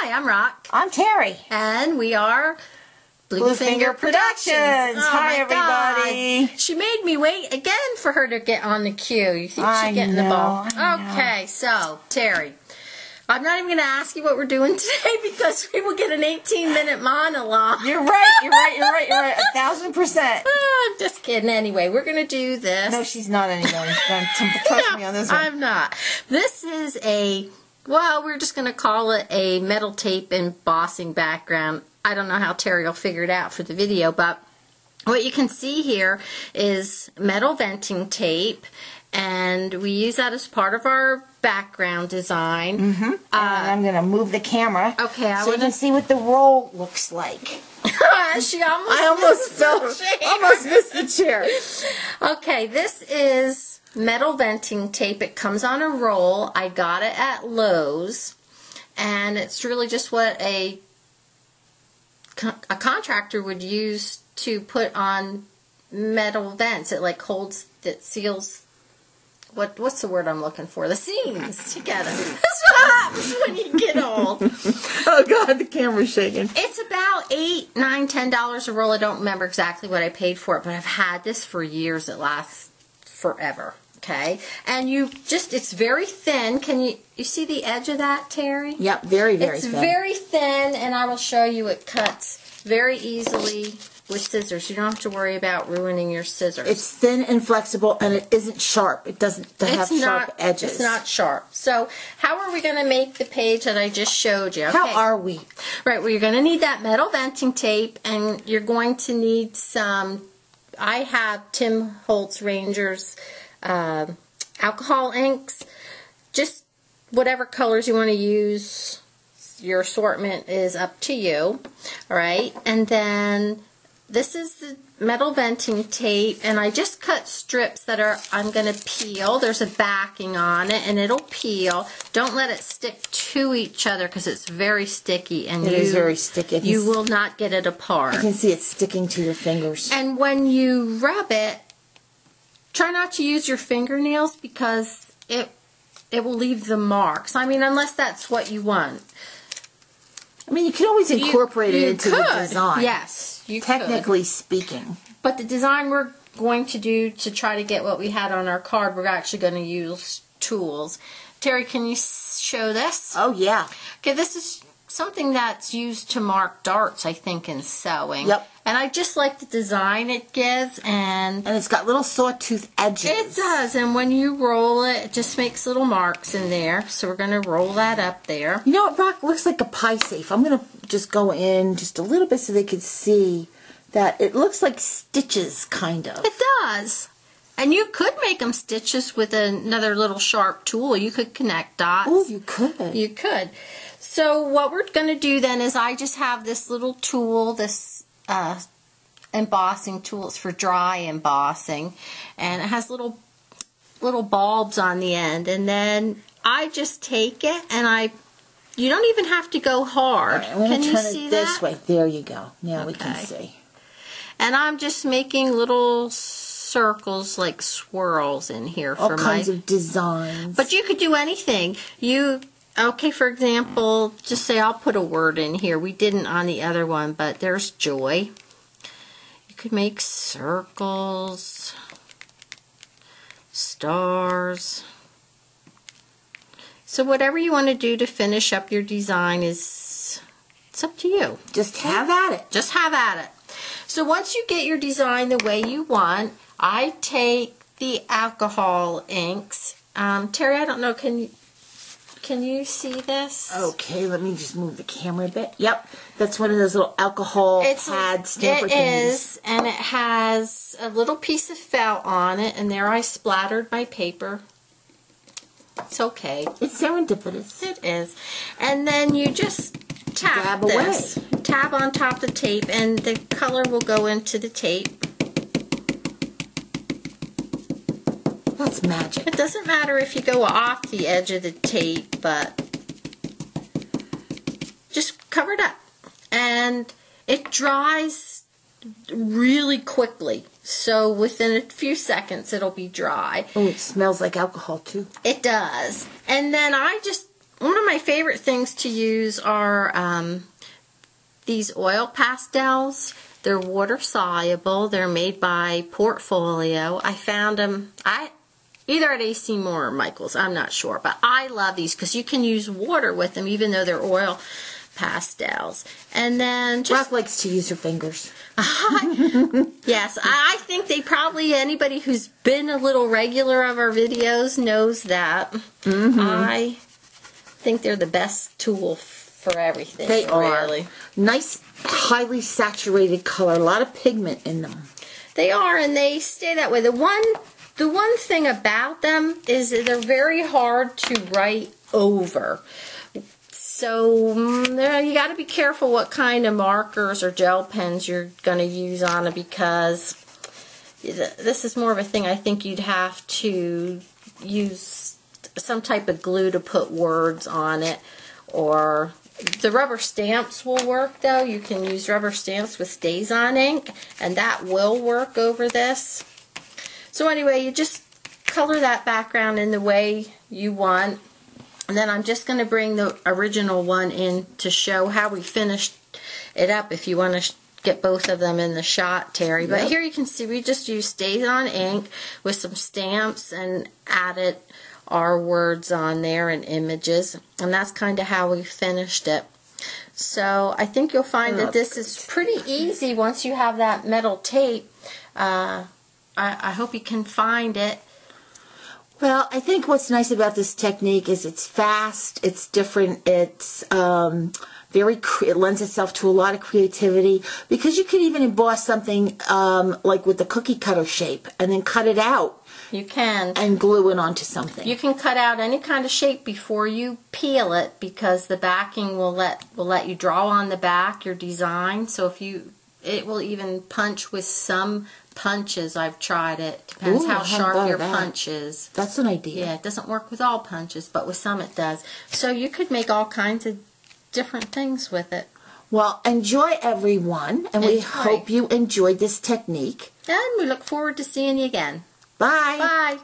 Hi, I'm Rock. I'm Terry. And we are Blue Finger Productions. Oh, Hi, everybody. God. She made me wait again for her to get on the cue. You think she'd get in the ball? Okay, so, Terry, I'm not even going to ask you what we're doing today because we will get an 18-minute monologue. You're right. 1,000%. I'm just kidding. Anyway, we're going to do this. No, she's not anymore. Trust me on this one. I'm not. This is well, we're just going to call it a metal tape embossing background. I don't know how Terry will figure it out for the video, but what you can see here is metal venting tape, and we use that as part of our background design. Mm-hmm. And I'm going to move the camera so you can see what the roll looks like. I almost missed the chair. Okay, this is metal venting tape. It comes on a roll. I got it at Lowe's, and it's really just what a contractor would use to put on metal vents. It it seals. What's the word I'm looking for? The seams together. That's what happens when you get old. Oh God, the camera's shaking. It's about $8, $9, $10 a roll. I don't remember exactly what I paid for it, but I've had this for years. It lasts forever. Okay, and it's very thin. Can you see the edge of that, Terry? Yep, very thin. It's very thin, and I will show you it cuts very easily with scissors. You don't have to worry about ruining your scissors. It's thin and flexible, and it isn't sharp. It doesn't have sharp edges. It's not sharp. So how are we going to make the page that I just showed you? Okay. How are we? Right, well, you're going to need that metal venting tape, and you're going to need some, I have Tim Holtz Rangers alcohol inks. Just whatever colors you want to use. Your assortment is up to you. Alright, and then this is the metal venting tape, and I just cut strips that I'm going to peel. There's a backing on it, and it'll peel. Don't let it stick to each other because it's very sticky. And it is very sticky. You will not get it apart. You can see it sticking to your fingers. And when you rub it, try not to use your fingernails because it will leave the marks. I mean, unless that's what you want. I mean, you can always incorporate it into the design. Yes, you technically speaking. But the design we're going to do to try to get what we had on our card, we're actually going to use tools. Terry, can you show this? Oh, yeah. Okay, this is something that's used to mark darts, I think, in sewing. Yep. And I just like the design it gives, and it's got little sawtooth edges. It does, and when you roll it, it just makes little marks in there. So we're going to roll that up there. You know what, Rock? Looks like a pie safe. I'm going to just go in just a little bit so they can see that it looks like stitches, kind of. It does. And you could make them stitches with another little sharp tool. You could connect dots. Oh, you could. You could. So what we're going to do then is I just have this little tool, this embossing tool. It's for dry embossing, and it has little bulbs on the end. And then I just take it, and you don't even have to go hard. Right, I'm going to turn it this way. There you go. Now we can see. And I'm just making little circles, like swirls in here for all kinds of designs. But you could do anything. Okay, for example, just say I'll put a word in here. We didn't on the other one, but there's joy. You could make circles, stars. So whatever you want to do to finish up your design it's up to you. Just have at it. Just have at it. So once you get your design the way you want, I take the alcohol inks. Terry, I don't know, can you see this? Okay, let me just move the camera a bit. Yep, that's one of those little alcohol pad stamper things. It is, and it has a little piece of felt on it, and there I splattered my paper. It's okay. It's serendipitous. It is. And then you just tap this. Tap on top of the tape, and the color will go into the tape. That's magic. It doesn't matter if you go off the edge of the tape, but just cover it up. And it dries really quickly. So within a few seconds it'll be dry. Oh, it smells like alcohol too. It does. And then I just one of my favorite things to use are these oil pastels. They're water soluble. They're made by Portfolio. I found them either at AC Moore or Michael's. I'm not sure, but I love these because you can use water with them, even though they're oil pastels. And then Rock likes to use her fingers. Yes, I think they probably, anybody who's been a little regular of our videos knows that. I think they're the best tool for everything. They are. Really. Nice, highly saturated color. A lot of pigment in them. They are, and they stay that way. The one thing about them is that they're very hard to write over. So you got to be careful what kind of markers or gel pens you're going to use on it, because this is more of a thing I think you'd have to use some type of glue to put words on it, or the rubber stamps will work though. You can use rubber stamps with StazOn ink, and that will work over this. So anyway, you just color that background in the way you want. And then I'm just going to bring the original one in to show how we finished it up, if you want to get both of them in the shot, Terry. But here you can see we just used StazOn ink with some stamps and added our words on there and images. And that's kind of how we finished it. So I think you'll find that this is pretty easy once you have that metal tape. I hope you can find it. Well, I think what's nice about this technique is it's fast, it's different, it's it lends itself to a lot of creativity, because you can even emboss something like with the cookie cutter shape and then cut it out. You can. And glue it onto something. You can cut out any kind of shape before you peel it, because the backing will let you draw on the back your design. So it will even punch with some punches. I've tried it. Depends how sharp your punch is. That's an idea. Yeah, it doesn't work with all punches, but with some it does. So you could make all kinds of different things with it. Well, enjoy everyone, and we hope you enjoyed this technique. And we look forward to seeing you again. Bye. Bye.